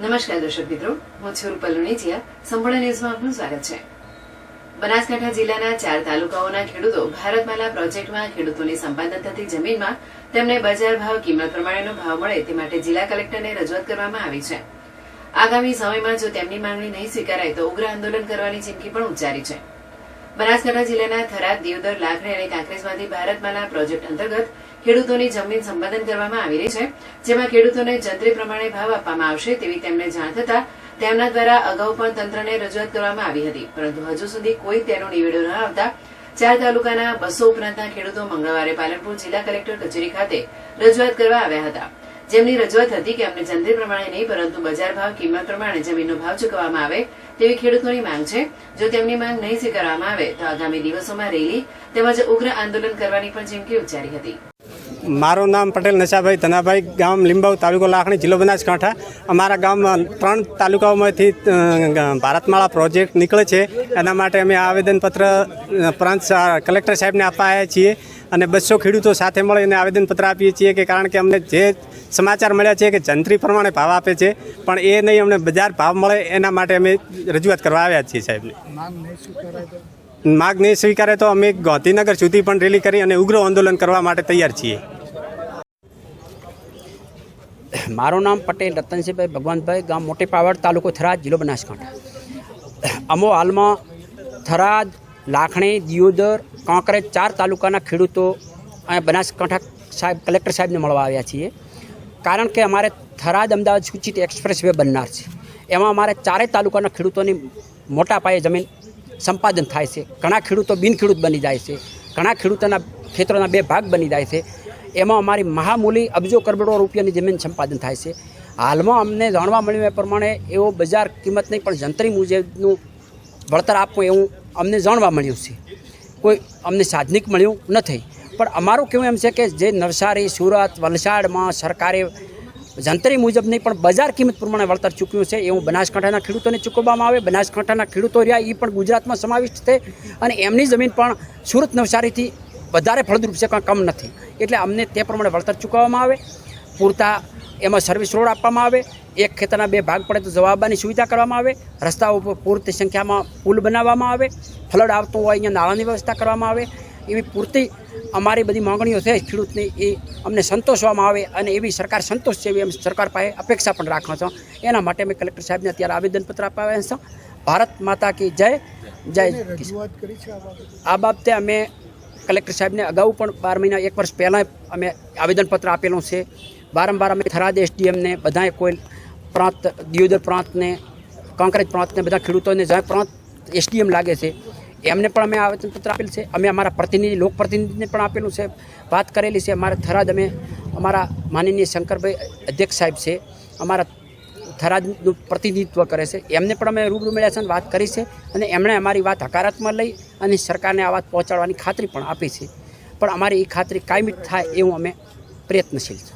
નમસ્કાર દર્શક મિત્રો, હું છું રૂપલ લુણીચિયા. સંપૂર્ણ ન્યૂઝમાં આપનું સ્વાગત છે. બનાસકાંઠા જિલ્લાના 4 તાલુકાઓના ખેડૂતો ભારતમાલા પ્રોજેક્ટમાં ખેડૂતોની સંપાદન થતી જમીનમાં તેમને બજાર ભાવ કિંમત પ્રમાણેનો ભાવ મળે તે માટે જિલ્લા કલેક્ટરને રજૂઆત કરવામાં આવી છે. આગામી સમયમાં જો તેમની માંગણી નહીં સ્વીકારાય તો ઉગ્ર આંદોલન કરવાની ચીમકી પણ ઉચ્ચારી છે. બનાસકાંઠા જિલ્લાના થરાદ, દિયોદર, લાખણી અને કાંકરેજમાંથી ભારતમાલા પ્રોજેક્ટ અંતર્ગત ખેડૂતોની જમીન સંપાદન કરવામાં આવી રહી છે, જેમાં ખેડૂતોને જંત્રી પ્રમાણે ભાવ આપવામાં આવશે તેવી તેમને જાણ થતા તેમના દ્વારા અગાઉ પણ તંત્રને રજૂઆત કરવામાં આવી હતી, પરંતુ હજુ સુધી કોઈ તેનો નિવેડો ન આવતા 4 તાલુકાના 200 ઉપરાંતના ખેડૂતો મંગળવારે પાલનપુર જિલ્લા કલેક્ટર કચેરી ખાતે રજૂઆત કરવા આવ્યા હતા. જેમની રજૂઆત હતી કે અમને જંત્રી પ્રમાણે નહીં પરંતુ બજાર ભાવ કિંમત પ્રમાણે જમીનનો ભાવ ચૂકવવામાં આવે તેવી ખેડૂતોની માંગ છે. જો તેમની માંગ નહીં સ્વીકારવામાં આવે તો આગામી દિવસોમાં રેલી તેમજ ઉગ્ર આંદોલન કરવાની પણ ચીમકી ઉચ્ચારી હતી. મારું નામ પટેલ નશાભાઈ ધનાભાઈ, ગામ લીંબાવ, તાલુકો લાખણી, જિલ્લો બનાસકાંઠા. અમારા ગામમાં 3 તાલુકાઓમાંથી ભારતમાળા પ્રોજેક્ટ નીકળે છે. એના માટે અમે આવેદનપત્ર પ્રાંત કલેક્ટર સાહેબને આપવા આવ્યા છીએ અને 200 ખેડૂતો સાથે મળીને આવેદનપત્ર આપીએ છીએ કે કારણ કે અમને જે સમાચાર મળ્યા છે કે જંત્રી પ્રમાણે ભાવ આપે છે, પણ એ નહીં અમને બજાર ભાવ મળે એના માટે અમે રજૂઆત કરવા આવ્યા છીએ સાહેબને. માંગ નહીં સ્વીકારે તો અમે ગાંધીનગર સુધી પણ રેલી કરી અને ઉગ્ર આંદોલન કરવા માટે તૈયાર છીએ. મારું નામ પટેલ રતનસિંહભાઈ ભગવાનભાઈ, ગામ મોટી પાવડ, તાલુકો થરાદ, જિલ્લો બનાસકાંઠા. અમો હાલમાં થરાદ, લાખણી, દિયોદર, કાંકરેજ 4 તાલુકાના ખેડૂતો અને બનાસકાંઠા સાહેબ કલેક્ટર સાહેબને મળવા આવ્યા છીએ. કારણ કે અમારે થરાદ અમદાવાદ સૂચિત એક્સપ્રેસ વે બનનાર છે. એમાં અમારે 4 તાલુકાના ખેડૂતોની મોટા પાયે જમીન સંપાદન થાય છે. ઘણા ખેડૂતો બિનખેડૂત બની જાય છે, ઘણા ખેડૂતોના ખેતરોના 2 ભાગ બની જાય છે. એમાં અમારી મહામૂલી અબજો કરોડો રૂપિયાની જમીન સંપાદન થાય છે. હાલમાં અમને જાણવા મળ્યું એ પ્રમાણે એવો બજાર કિંમત નહીં પણ જંત્રી મુજબનું વળતર આપવું એવું અમને જાણવા મળ્યું છે. કોઈ અમને સાધનિક મળ્યું નથી. પણ અમારું કહેવું એમ છે કે જે નવસારી, સુરત, વલસાડમાં સરકારે જંત્રી મુજબ નહીં પણ બજાર કિંમત પ્રમાણે વળતર ચૂક્યું છે એવું બનાસકાંઠાના ખેડૂતોને ચૂકવવામાં આવે. બનાસકાંઠાના ખેડૂતો રહ્યા એ પણ ગુજરાતમાં સમાવિષ્ટ છે અને એમની જમીન પણ સુરત, નવસારીથી વધારે ફળદ્રુપ છે, કાંઈ કમ નથી. એટલે અમને તે પ્રમાણે વળતર ચૂકવવામાં આવે. પૂરતા એમાં સર્વિસ રોડ આપવામાં આવે. એક ખેતરના 2 ભાગ પડે તો જવાબની સુવિધા કરવામાં આવે. રસ્તાઓ ઉપર પૂરતી સંખ્યામાં પુલ બનાવવામાં આવે. ફ્લડ આવતું હોય અહીંયા નાળાની વ્યવસ્થા કરવામાં આવે. એવી પૂરતી અમારી બધી માંગણીઓ છે ખેડૂતની એ અમને સંતોષવામાં આવે અને એવી સરકાર સંતોષ છે એવી અમે સરકાર પાસે અપેક્ષા પણ રાખો છો. એના માટે અમે કલેક્ટર સાહેબને અત્યારે આવેદનપત્ર અપાવ્યા છે. ભારત માતા કી જય જય. આ બાબતે અમે કલેક્ટર સાહેબને અગાઉ પણ 12 મહિના 1 વર્ષ પહેલાં અમે આવેદનપત્ર આપેલું છે. વારંવાર અમે થરાદ એસડીએમને બધાએ કોઈ પ્રાંત, દિયોદર પ્રાંતને, કાંકરેજ પ્રાંતને બધા ખેડૂતોને જ્યાં પ્રાંત એસડીએમ લાગે છે એમને પણ અમે આવેદનપત્ર આપેલું છે. અમે અમારા પ્રતિનિધિ, લોકપ્રતિનિધિને પણ આપેલું છે, વાત કરેલી છે. અમારા થરાદ અમે અમારા માનનીય શંકરભાઈ અધ્યક્ષ સાહેબ છે, અમારા થરાદનું પ્રતિનિધિત્વ કરે છે, એમને પણ અમે રૂબરૂ મળ્યા છે અને વાત કરી છે અને એમણે અમારી વાત હકારાત્મક લઈ અને સરકારને આ વાત પહોંચાડવાની ખાતરી પણ આપી છે. પણ અમારી એ ખાતરી કાયમી થાય એવું અમે પ્રયત્નશીલ છે.